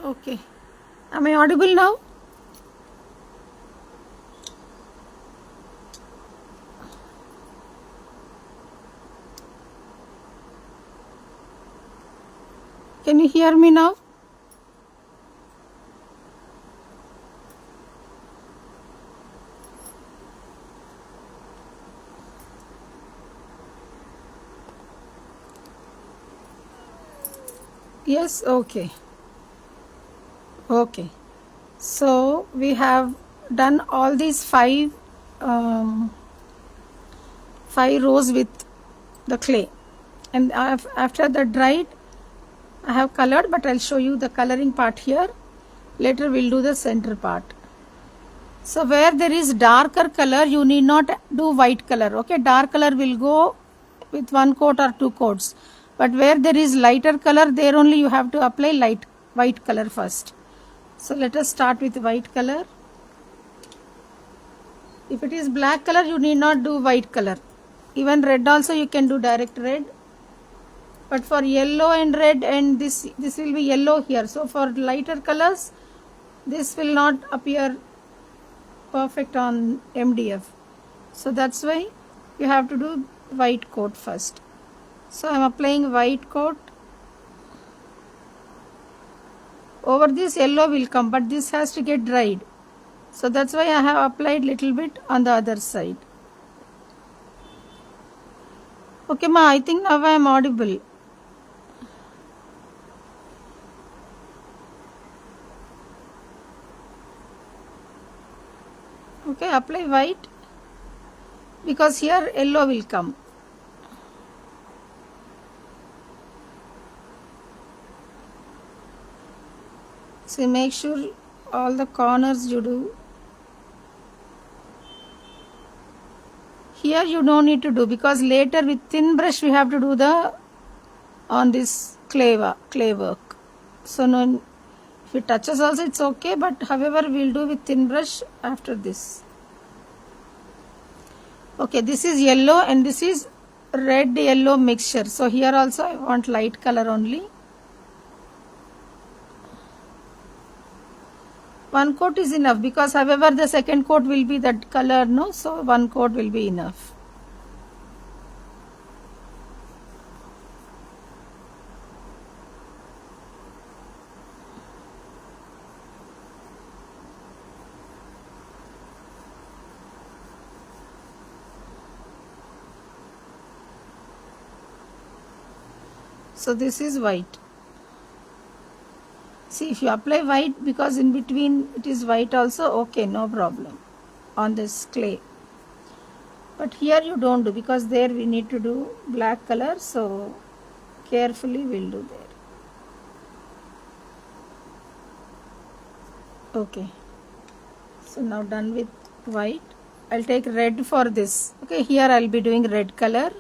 Okay. Am I audible now? Can you hear me now? Yes, okay. Okay. So we have done all these um, five rows with the clay, and after the dried, I have colored, but I'll show you the coloring part here. Later we'll do the center part. So where there is darker color, you need not do white color. Okay, dark color will go with one coat or two coats. But where there is lighter color, there only you have to apply white color first. So let us start with white color. If it is black color, you need not do white color. Even red also you can do direct red. But for yellow and red, and this will be yellow here. So for lighter colors, this will not appear perfect on MDF. So that's why you have to do white coat first. So I am applying white coat. Over this yellow will come, but this has to get dried. So that's why I have applied little bit on the other side. Okay ma, I think now I am audible. Okay, apply white because here yellow will come. So make sure all the corners you do. Here you don't need to do because later with thin brush we have to do on this clay work. So no, if it touches also it's okay, but however we'll do with thin brush after this. Okay, this is yellow and this is red yellow mixture. So here also I want light color only. One coat is enough because however the second coat will be that color, no? So one coat will be enough. So this is white. See, if you apply white because in between it is white also, okay, no problem on this clay. But here you don't do because there we need to do black color, so carefully we'll do there. Okay, so now done with white. I'll take red for this. Okay, here I'll be doing red color.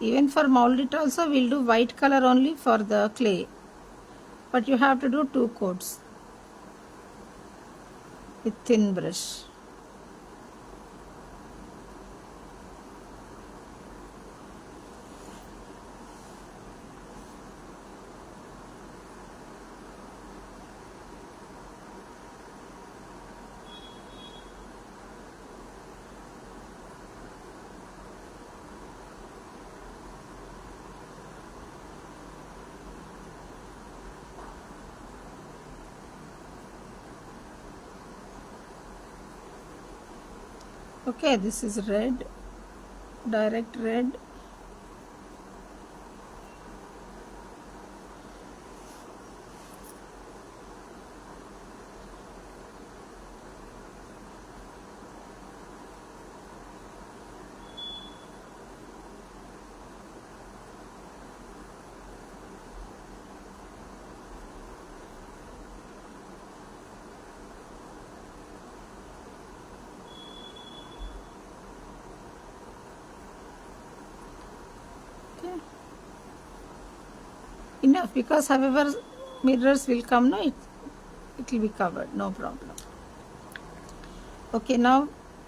Even for mold it also we'll do white color only for the clay. But you have to do two coats with thin brush. Okay, this is red, direct red. enough, because however mirrors will come, no, it will be covered, no problem. Okay, now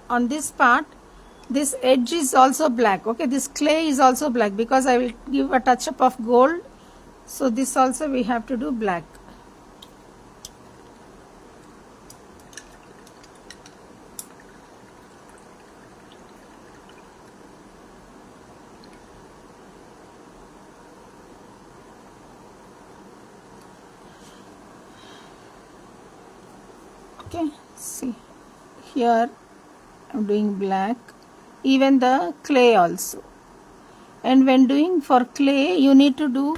on this part, this edge is also black. Okay, this clay is also black because I will give a touch up of gold. So this also we have to do black. Okay, see here I'm doing black, even the clay also. And when doing for clay, you need to do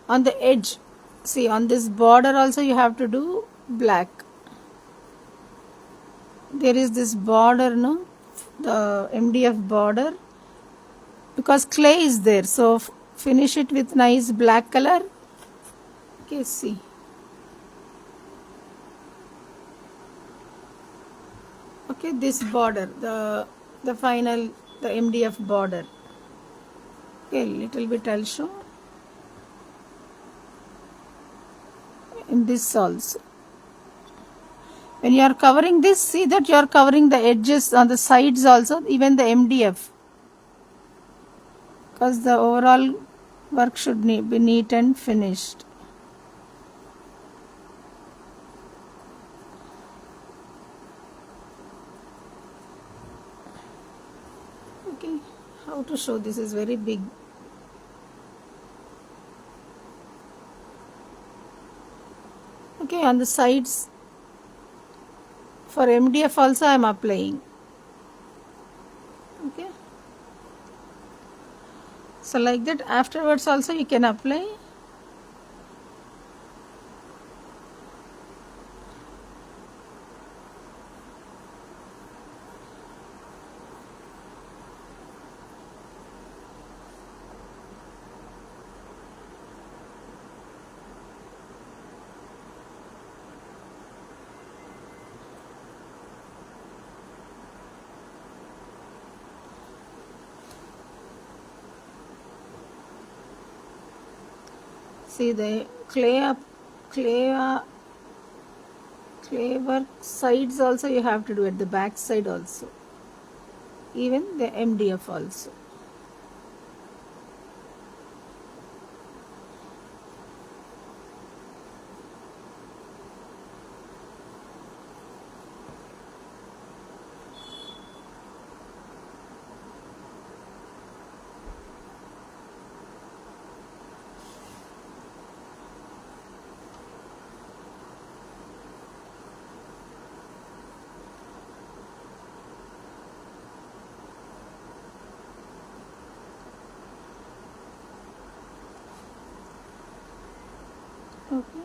on the edge. See, on this border also you have to do black. There is this border, no, the MDF border, because clay is there. So finish it with nice black color. Okay, see. Okay, this border, the final, the MDF border. Okay, little bit I'll show. In this also. When you are covering this, see that you are covering the edges on the sides also, even the MDF. Because the overall work should be neat and finished. Okay, how to show this is very big. Okay, on the sides, for MDF also I am applying. Okay, so like that, afterwards also you can apply. See the clay work sides also you have to do at the back side also, even the MDF also. Okay.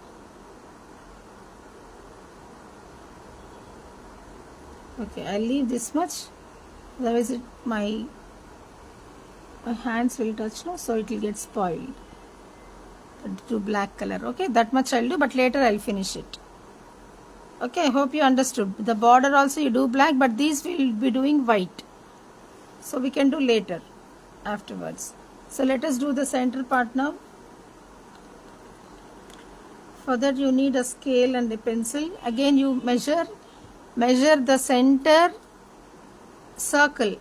Okay, I'll leave this much. Otherwise, my hands will touch, no, so it will get spoiled. To black color. Okay, that much I'll do, but later I'll finish it. Okay, I hope you understood. The border also you do black, but these will be doing white. So we can do later, afterwards. So let us do the center part now. For that you need a scale and a pencil. Again you measure the center circle.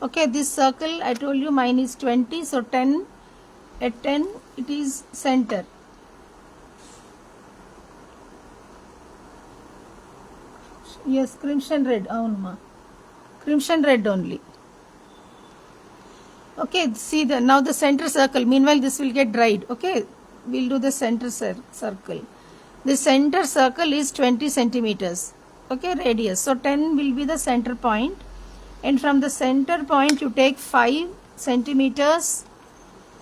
Okay, this circle I told you mine is 20, so 10, at 10 it is center. Yes, crimson red, crimson red only. Okay, see now the center circle. Meanwhile this will get dried. Okay, we'll do the center circle. The center circle is 20 centimeters. Okay, radius. So 10 will be the center point, and from the center point you take 5 centimeters.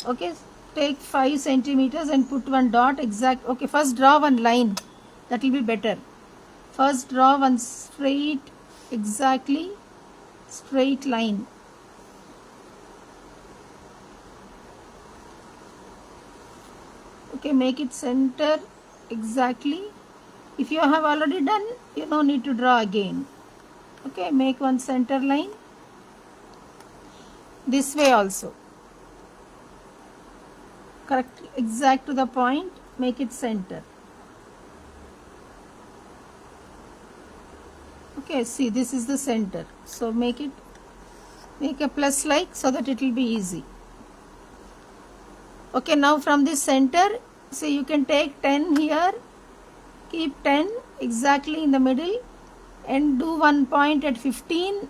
Okay, take 5 centimeters and put one dot exact. Okay, first draw one line. That will be better. First draw one straight, exactly straight line. Okay, make it center exactly. If you have already done, you don't need to draw again. Okay, make one center line. This way also. correct, exact to the point, make it center. Okay, see, this is the center. So make a plus like, so that it will be easy. Okay, now from this center, see, you can take 10 here, keep 10 exactly in the middle, and do 1 point at 15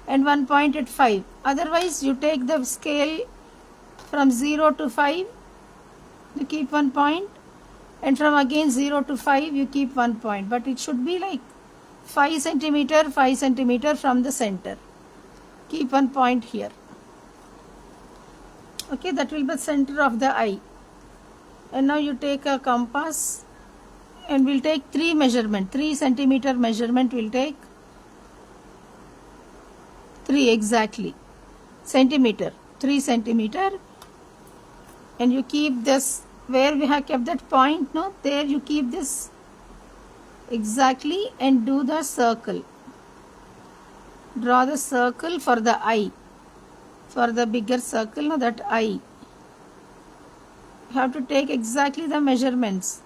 and 1 point at 5. Otherwise, you take the scale from 0 to 5, you keep 1 point, and from again 0 to 5, you keep 1 point. But it should be like 5 centimeter from the center. Keep 1 point here. Okay, that will be the center of the eye. And now you take a compass, and we'll take 3 measurement. 3 centimeter measurement we'll take. 3 exactly. Centimeter. 3 centimeter. And you keep this, where we have kept that point, no? There you keep this exactly and do the circle. Draw the circle for the eye. For the bigger circle, no, that eye. You have to take exactly the measurements.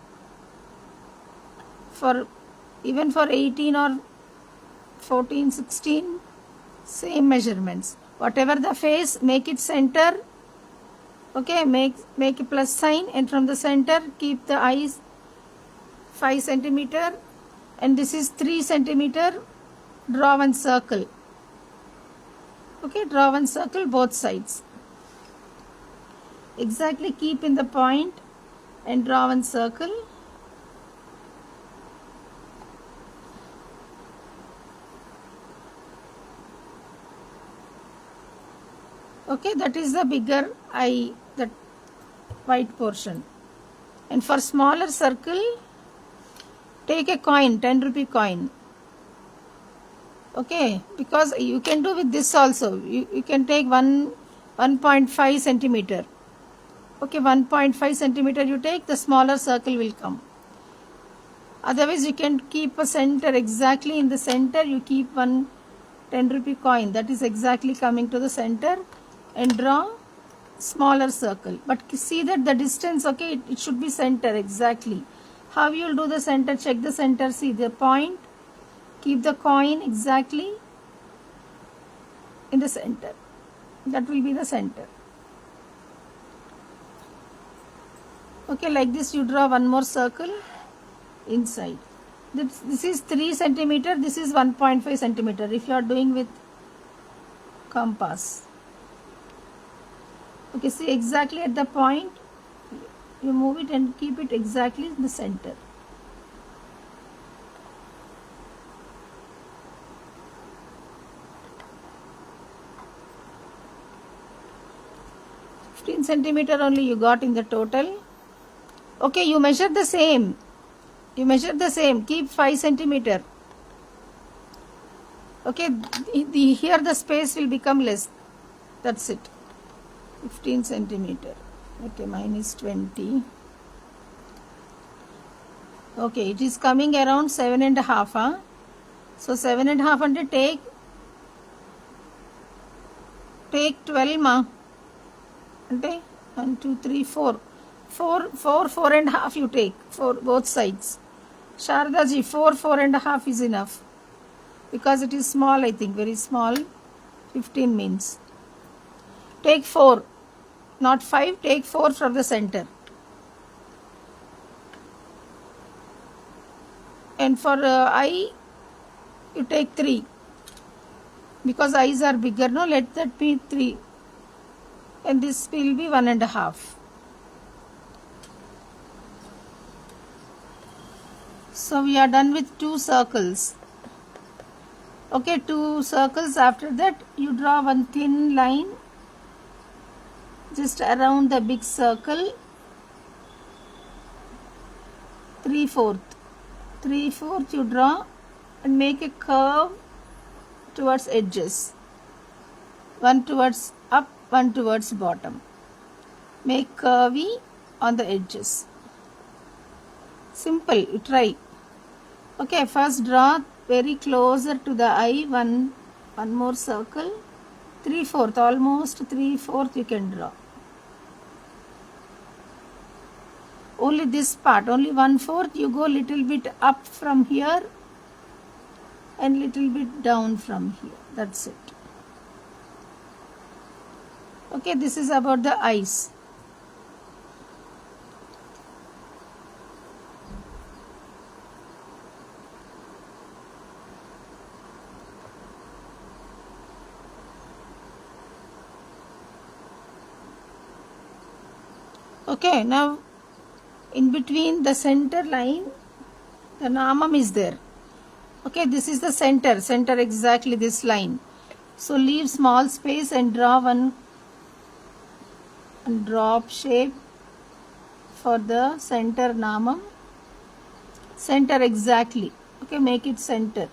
Even for 18 or 14, 16, same measurements. Whatever the face, make it center. Okay, make a plus sign, and from the center keep the eyes 5 centimeter, and this is 3 centimeter. Draw one circle. Okay, draw one circle both sides. Exactly keep in the point and draw one circle. Okay, that is the bigger eye, that white portion. And for smaller circle, take a coin, 10 rupee coin. Okay, because you can do with this also. You can take 1.5 centimeter. Okay, 1.5 centimeter you take, the smaller circle will come. Otherwise, you can keep a center exactly in the center. You keep one 10 rupee coin, that is exactly coming to the center, and draw smaller circle. But see that the distance, okay, it should be center exactly. How you will do the center? Check the center, see the point, keep the coin exactly in the center. That will be the center. Okay, like this you draw one more circle inside. This is 3 centimeter, this is 1.5 centimeter if you are doing with compass. Okay, see exactly at the point, you move it and keep it exactly in the center. Centimeter only you got in the total. Okay, you measure the same. Keep 5 centimeter. Okay, here the space will become less. That's it. 15 centimeter. Okay, mine is 20. Okay, it is coming around 7.5. Huh? So 7.5 and take 12 ma. Okay, 1, 2, 3, 4. 4.5 you take for both sides. Sharda ji, 4.5 is enough. Because it is small, I think, very small. 15 means. Take 4, not 5, take 4 from the center. And for eye, you take 3. Because eyes are bigger, no, let that be 3. And this will be 1.5. So we are done with 2 circles. Okay, 2 circles. After that, you draw one thin line just around the big circle. 3/4. 3/4 you draw and make a curve towards edges. One towards up, one towards bottom. Make curvy on the edges. Simple, you try. Okay, first draw very closer to the eye, one more circle. 3/4, almost 3/4 you can draw. only this part, only 1/4. You go little bit up from here and little bit down from here. That's it. Okay, this is about the eyes. Okay, now in between the center line, the namam is there. Okay, this is the center exactly this line. So leave small space and draw one drop shape for the center namam. Center exactly. Okay, make it center.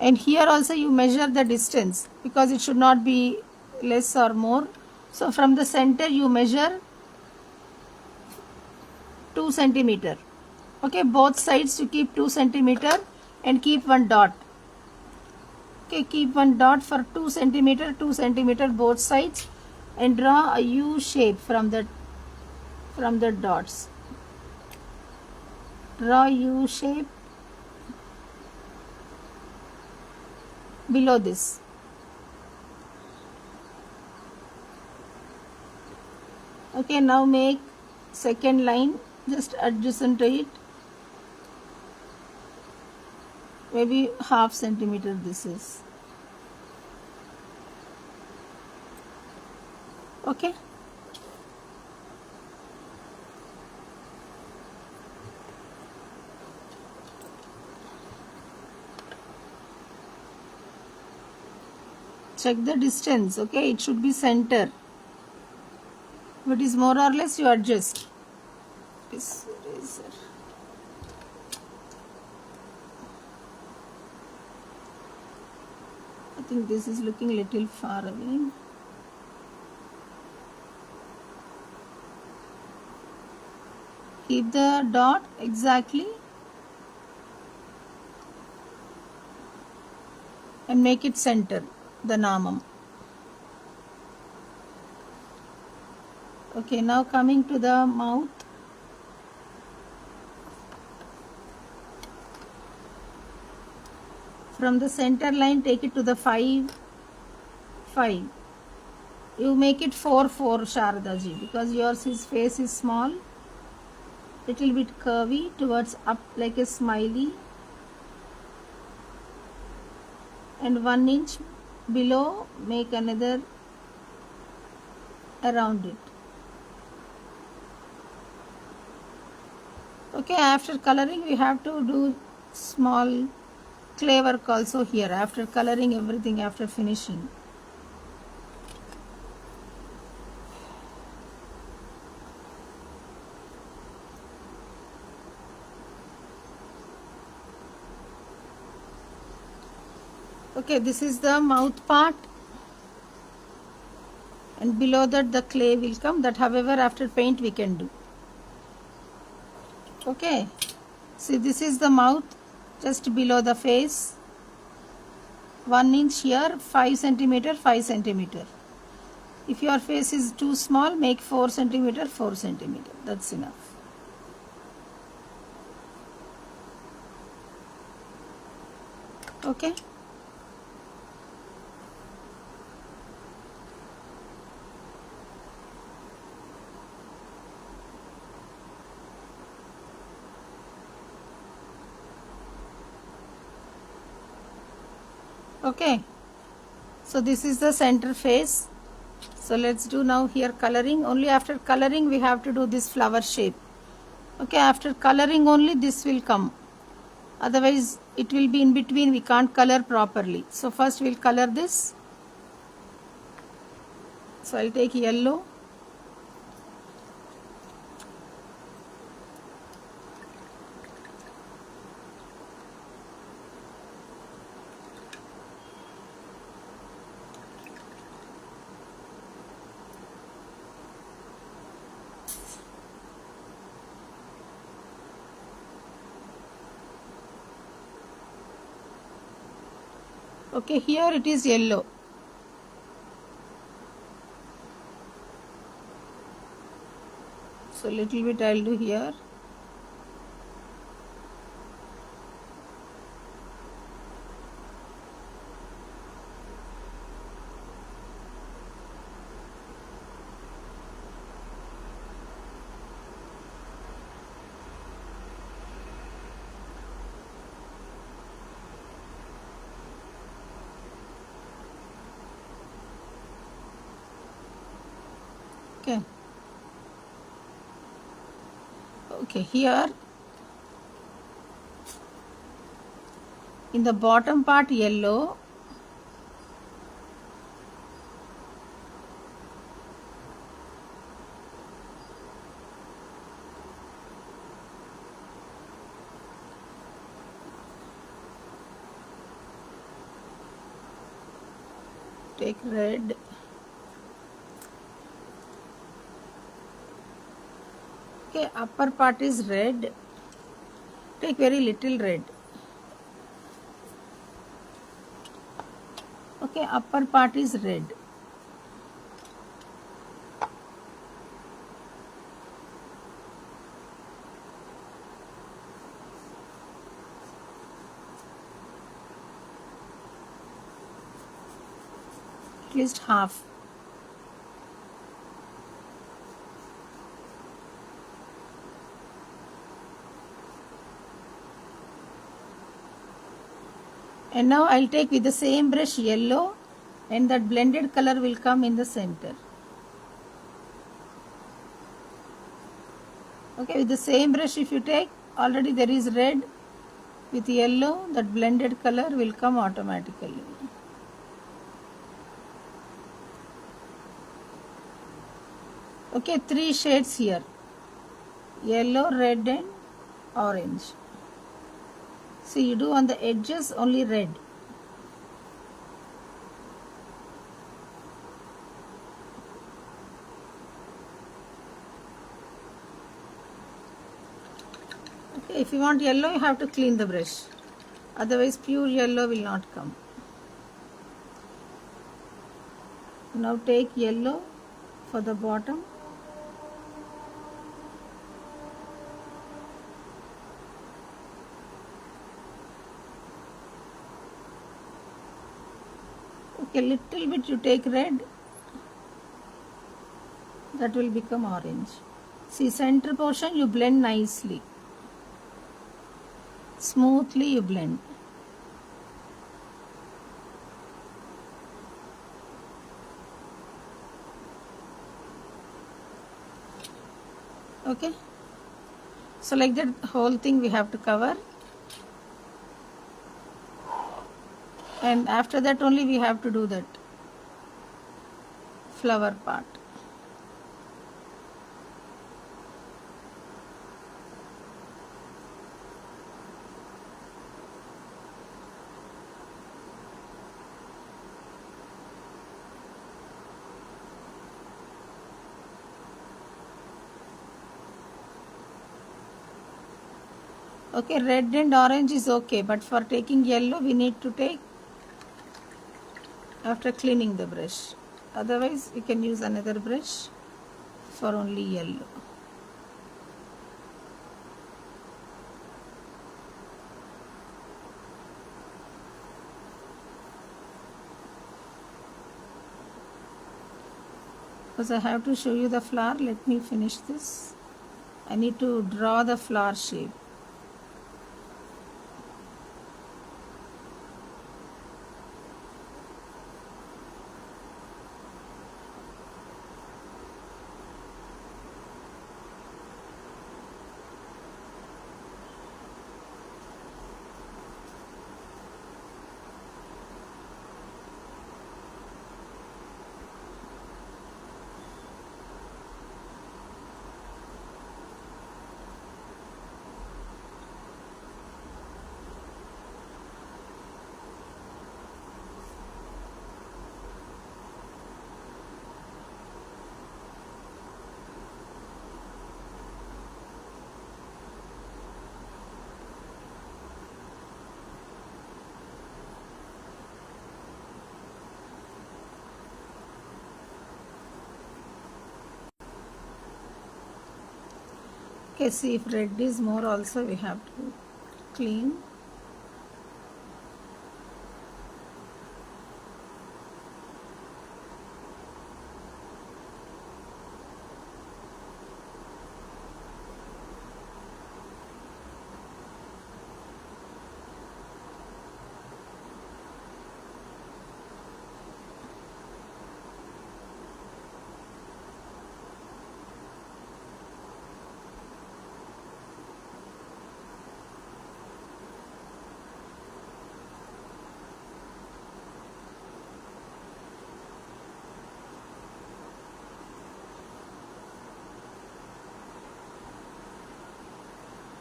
And here also you measure the distance because it should not be less or more. So from the center you measure 2 centimeter. Okay, both sides you keep 2 centimeter and keep one dot. Okay, keep one dot for 2 centimeter both sides and draw a U shape from the dots. Draw U shape below this. Okay, now make second line just adjacent to it. Maybe half centimeter this is. Okay. Check the distance. Okay, it should be center. If it is more or less, you adjust. This eraser. I think this is looking little far away. Keep the dot exactly and make it center, the namam. Okay, now coming to the mouth. From the center line, take it to the 5, 5. You make it 4, 4, Sharadaji, because yours face is small, little bit curvy towards up like a smiley, and 1 inch below make another around it. Okay, after coloring we have to do small clay work also here after coloring everything, after finishing. Okay, this is the mouth part, and below that the clay will come. That however after paint we can do. Okay, see this is the mouth just below the face, 1 inch here, 5 centimeter, 5 centimeter. If your face is too small, make 4 centimeter, 4 centimeter. That's enough. Okay. Okay, so this is the center face. So let's do now here coloring. Only after coloring we have to do this flower shape. Okay, after coloring only this will come, otherwise it will be in between, we can't color properly. So first we'll color this. So I'll take yellow. Okay, here it is yellow. So little bit I'll do here. Okay. Okay, here in the bottom part yellow, take red. Okay, upper part is red. Take very little red. Okay, upper part is red. At least half. And now I'll take with the same brush yellow, and that blended color will come in the center. Okay, with the same brush if you take, already there is red with yellow, that blended color will come automatically. Okay, 3 shades here: yellow, red and orange. So you do on the edges only red. Okay, if you want yellow, you have to clean the brush. Otherwise, pure yellow will not come. Now take yellow for the bottom. Okay, little bit you take red, that will become orange. See, center portion you blend nicely. Smoothly you blend. Okay. So like that whole thing we have to cover. And after that only we have to do that flower part. Okay, red and orange is okay, but for taking yellow we need to take after cleaning the brush. Otherwise we can use another brush for only yellow. Because I have to show you the flower, let me finish this. I need to draw the flower shape. Okay, see if red is more also we have to clean.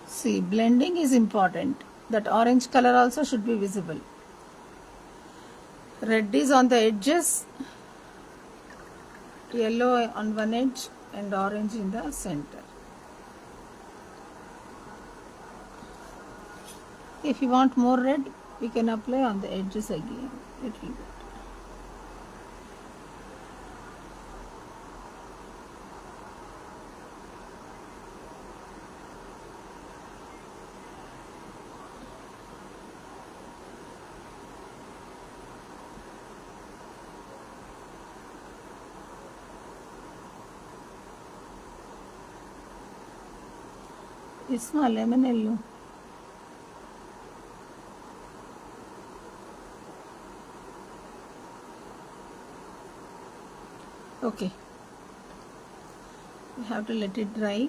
See, blending is important. That orange color also should be visible. Red is on the edges, yellow on one edge and orange in the center. If you want more red, we can apply on the edges again, little bit. Isma lemon yellow. Okay. We have to let it dry.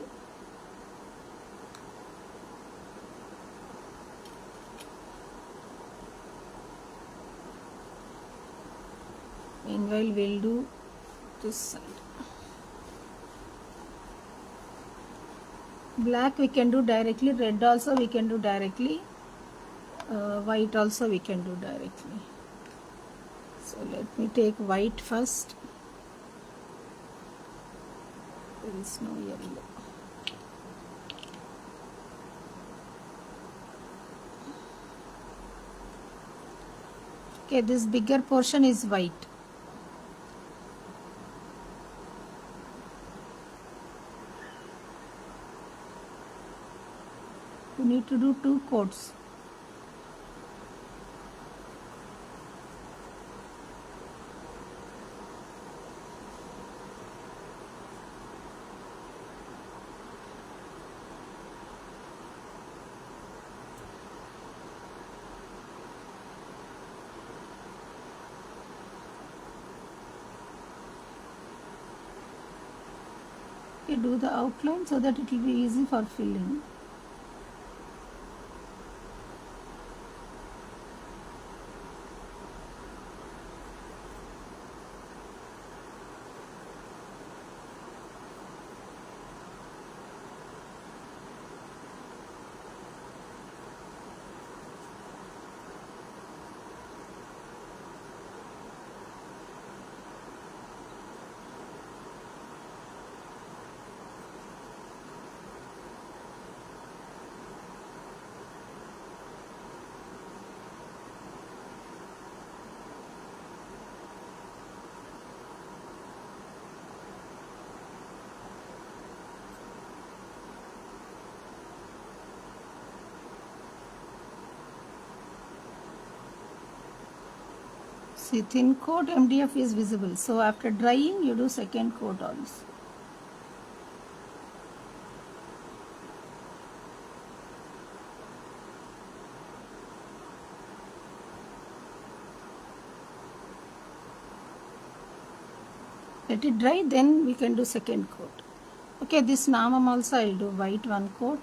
Meanwhile, we'll do this side. Black we can do directly, red also we can do directly, white also we can do directly. So let me take white first. There is no yellow. Okay, this bigger portion is white. You need to do 2 coats. Okay, do the outline so that it will be easy for filling. See, thin coat MDF is visible. So after drying, you do second coat also. Let it dry, then we can do second coat. Okay, this namam also I will do white 1 coat.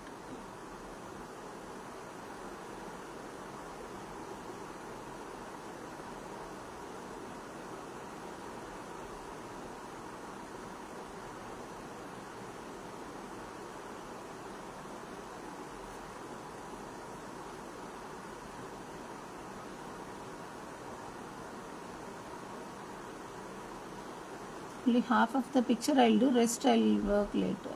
Only half of the picture I will do, rest I will work later.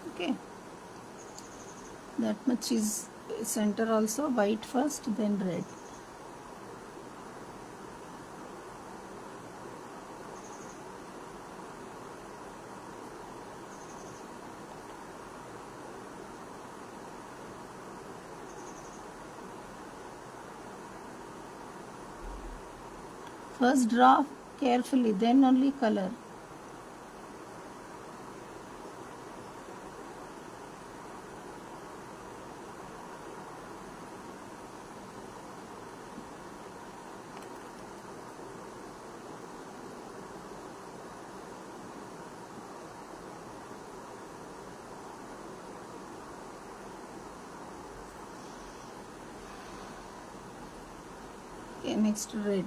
Okay, that much is center also white first, then red. First draw carefully, then only color. Okay, next red.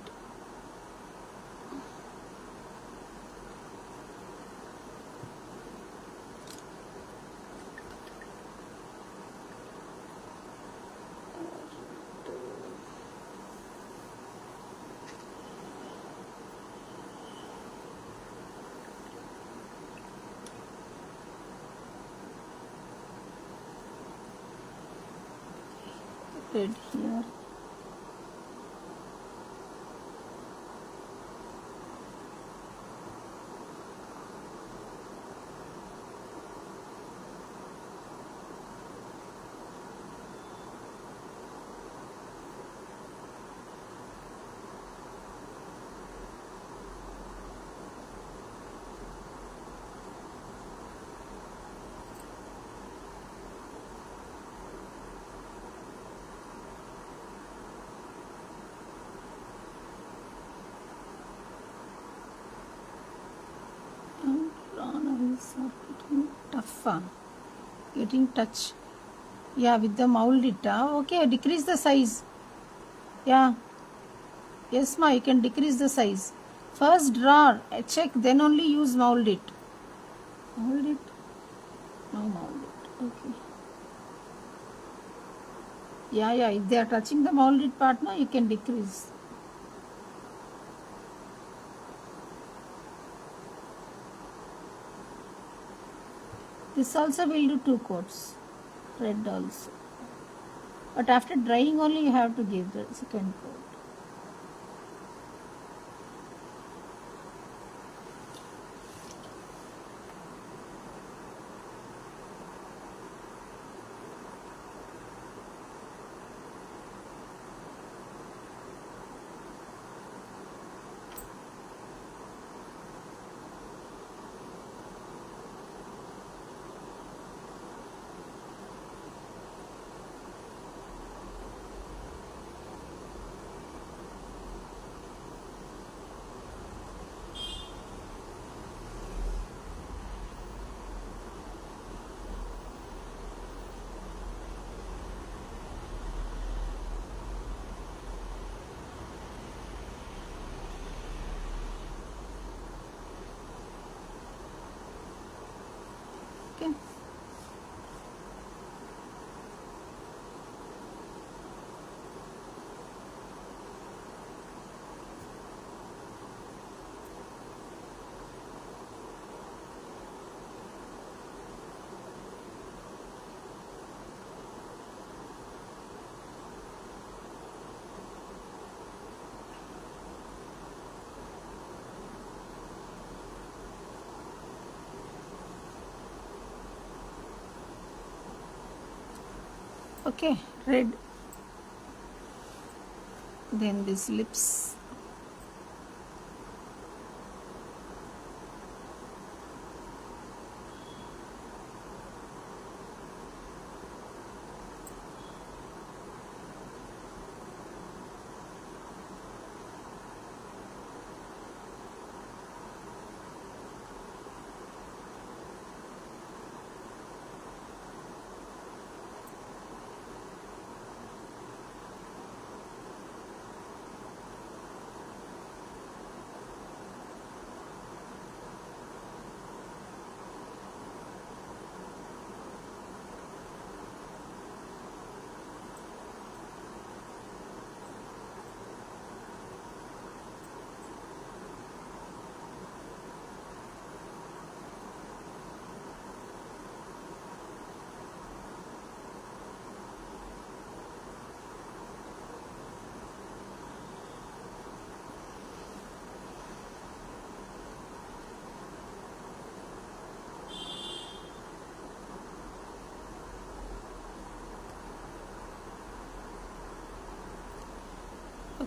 Red here. Runners are getting tough. Getting touch. Yeah, with the mold it. Okay, decrease the size. Yeah. Yes, ma, you can decrease the size. First draw, check, then only use mold it. Mold it. No mold it. Okay. Yeah, yeah. If they are touching the molded part, now you can decrease. This also will do 2 coats. Red also. But after drying only you have to give the second coat. Okay. Okay, red. Then these lips.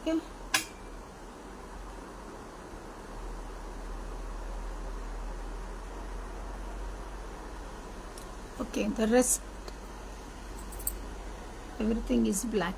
Okay. Okay, the rest everything is black.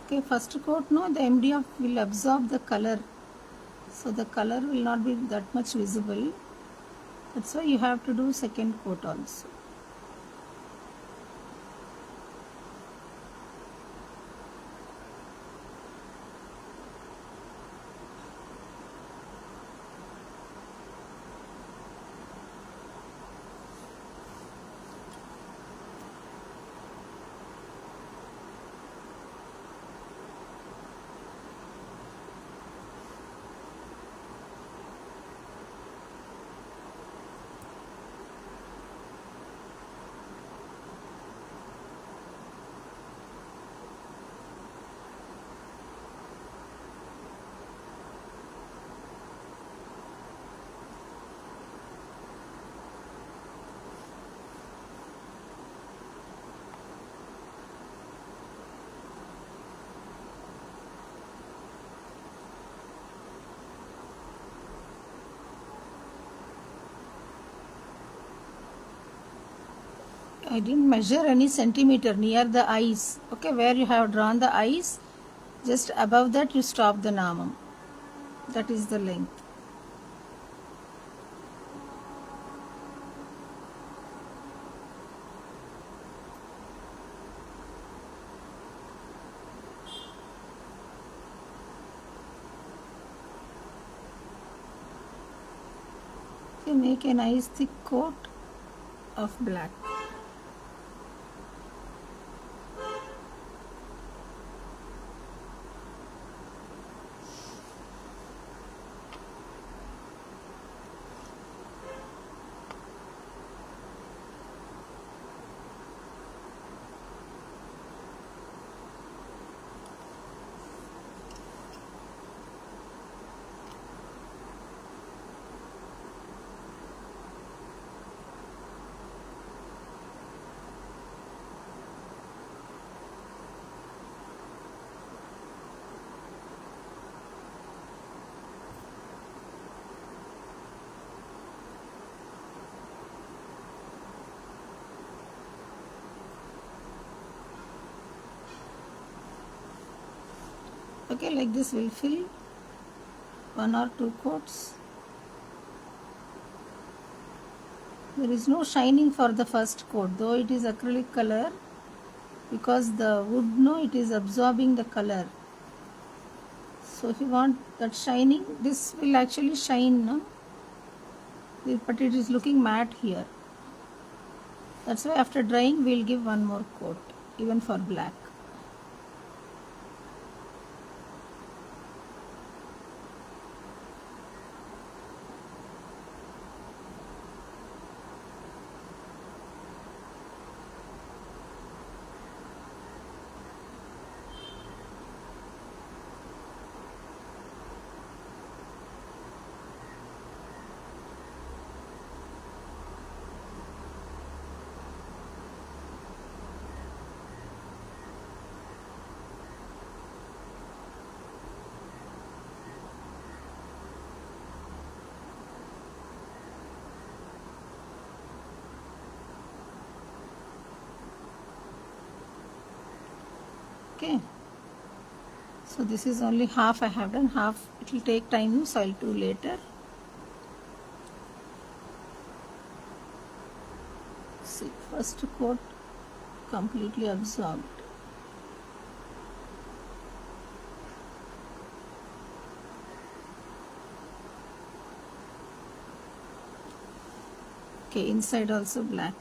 Okay, first coat, no, the MDF will absorb the color, so the color will not be that much visible. That's why you have to do second coat also. I didn't measure any centimeter near the eyes. Okay, where you have drawn the eyes, just above that you stop the namam. That is the length. Okay, make a nice thick coat of black. Okay, like this we'll fill 1 or 2 coats. There is no shining for the first coat, though it is acrylic color, because the wood, no, it is absorbing the color. So if you want that shining, this will actually shine, no? But it is looking matte here. That's why after drying we'll give one more coat, even for black. Okay, So this is only half I have done, half it will take time, so I'll do later. See, first coat completely absorbed. Okay, inside also black.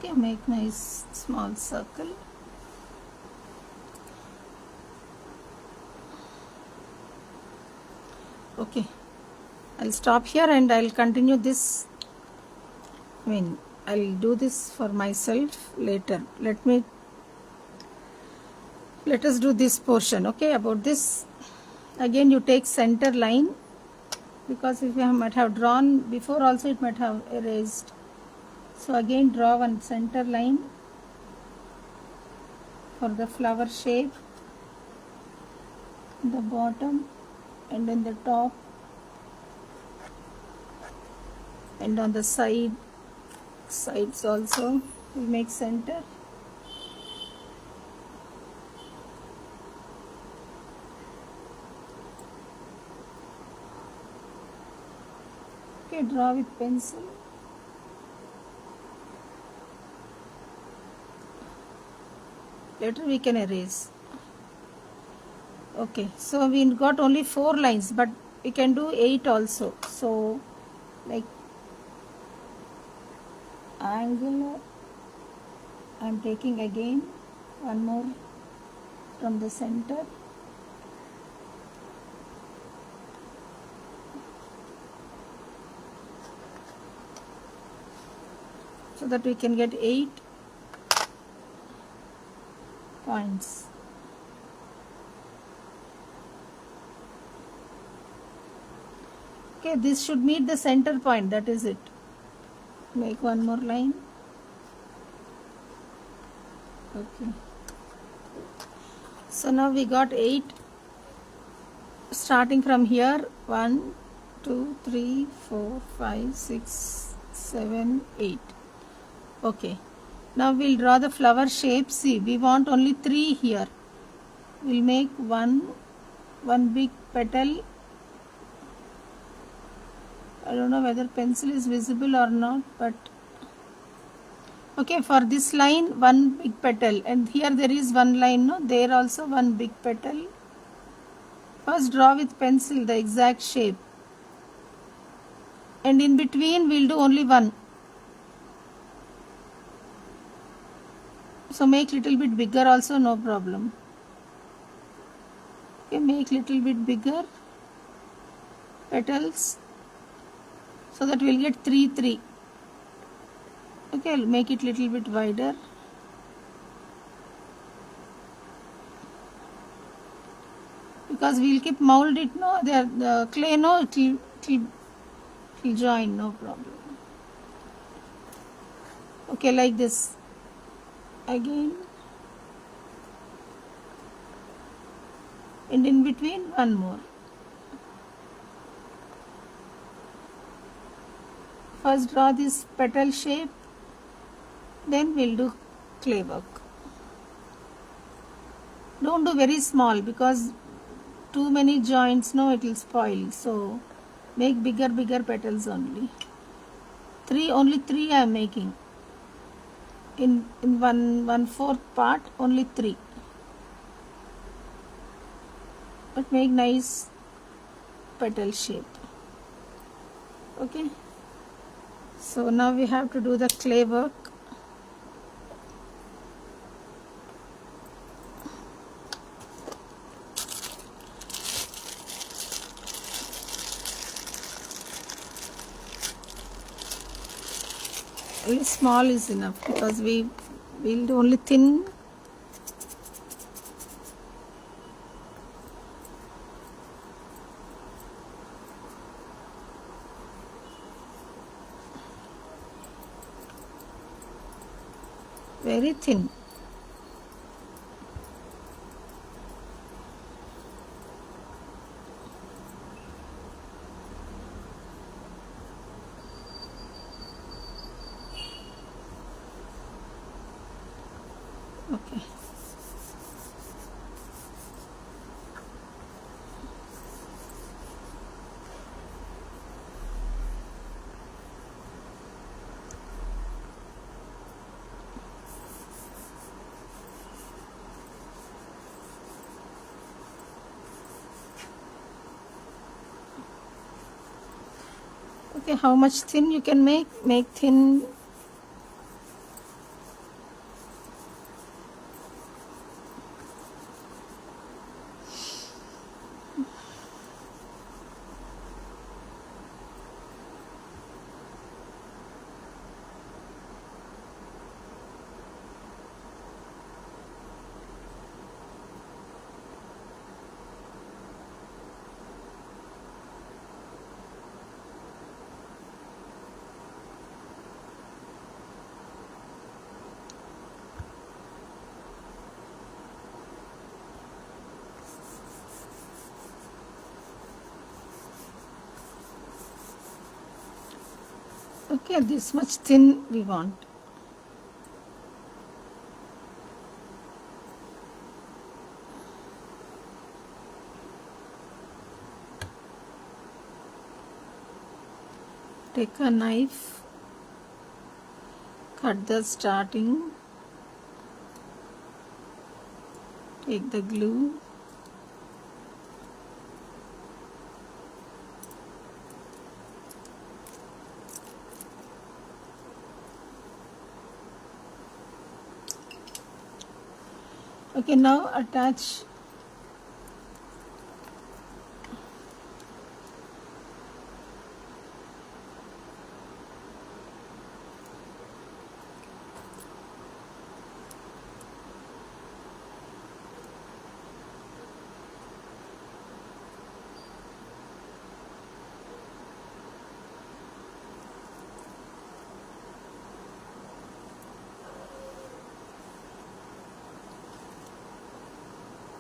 Okay, make nice small circle. Okay, I'll stop here and I'll continue this. I'll do this for myself later. Let us do this portion. Okay, about this, again you take center line, because if you might have drawn before also it might have erased. So again draw one center line for the flower shape, the bottom and then the top, and on the sides also we make center. Okay, draw with pencil. Later we can erase. Okay, so we got only 4 lines, but we can do 8 also. So like angular, I am taking again one more from the center. So that we can get 8 points. Okay, this should meet the center point, that is it. Make one more line. Okay. So now we got 8 starting from here. 1, 2, 3, 4, 5, 6, 7, 8. Okay. Now we'll draw the flower shape. See, we want only 3 here. We'll make one big petal. I don't know whether pencil is visible or not, but okay, for this line one big petal, and here there is one line, no, there also one big petal. First draw with pencil the exact shape, and in between we'll do only one. So make little bit bigger also, no problem. Okay, make little bit bigger petals, so that we'll get 3, 3. Okay, I'll make it little bit wider. Because we'll keep mold it, no, the clay, no, it'll join, no problem. Okay, like this. Again. And in between one more. First draw this petal shape, then we'll do clay work. Don't do very small, because too many joints, no, it will spoil. So make bigger petals only. Only 3 I am making. In 1/4 part, only 3. But make nice petal shape. Okay. So now we have to do the clay work. Only small is enough because we will do only thin. Very thin. Okay. Okay, how much thin you can make? Make thin. Okay, this much thin we want. Take a knife, cut the starting, take the glue, okay, now attach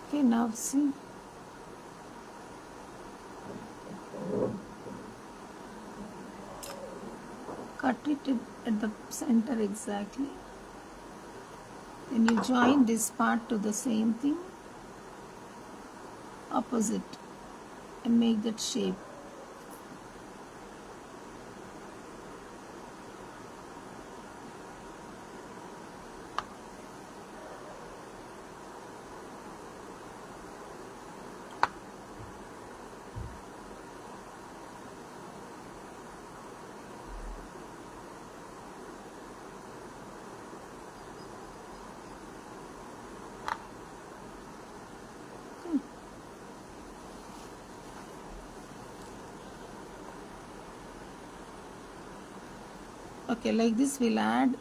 okay, now see. Cut it at the center exactly. Then you join this part to the same thing, opposite, and make that shape. Okay, like this we'll add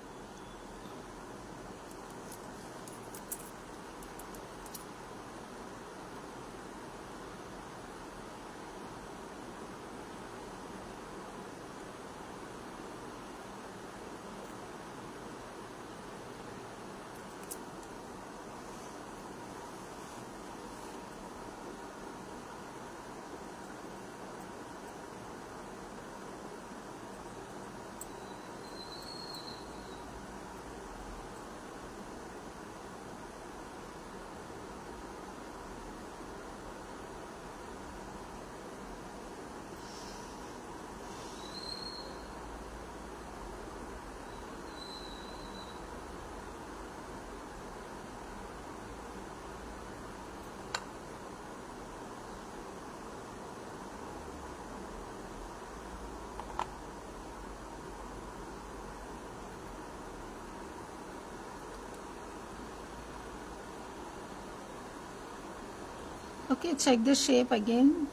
okay, check the shape again.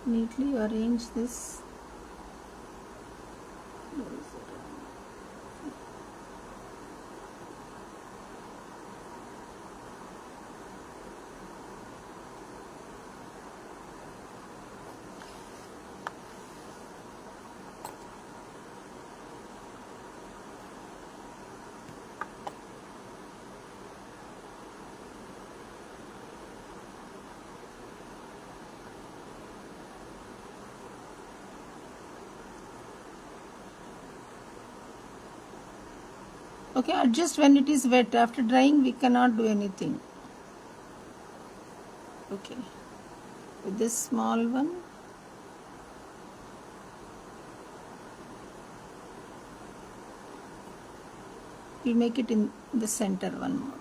Neatly arrange this. Okay, adjust when it is wet. After drying we cannot do anything. Okay, with this small one. We'll make it in the center one more.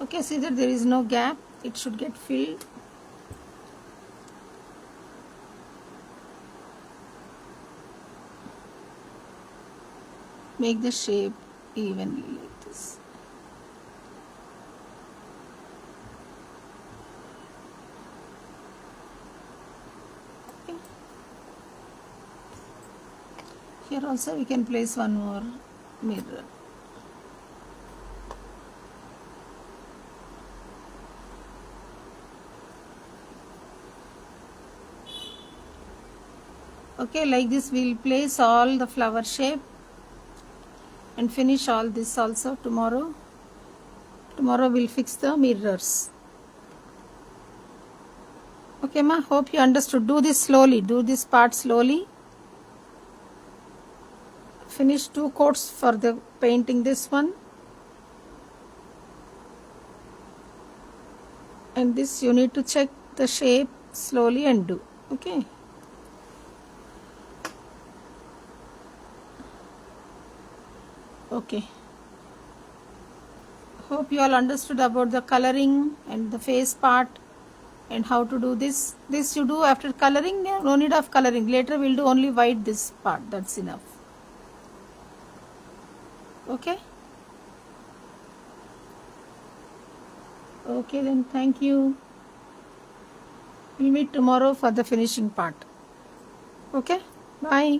Okay, see that there is no gap. It should get filled. Make the shape evenly like this. Okay. Here also we can place one more mirror. Okay, like this we'll place all the flower shape and finish all this also tomorrow. Tomorrow we'll fix the mirrors. Okay, ma, hope you understood. Do this slowly. Do this part slowly. Finish 2 coats for the painting this one. And this you need to check the shape slowly and do. Okay. Okay. Hope you all understood about the coloring and the face part and how to do this. This you do after coloring. No need of coloring. Later we'll do only white this part. That's enough. Okay. Okay then, thank you. We'll meet tomorrow for the finishing part. Okay. Bye.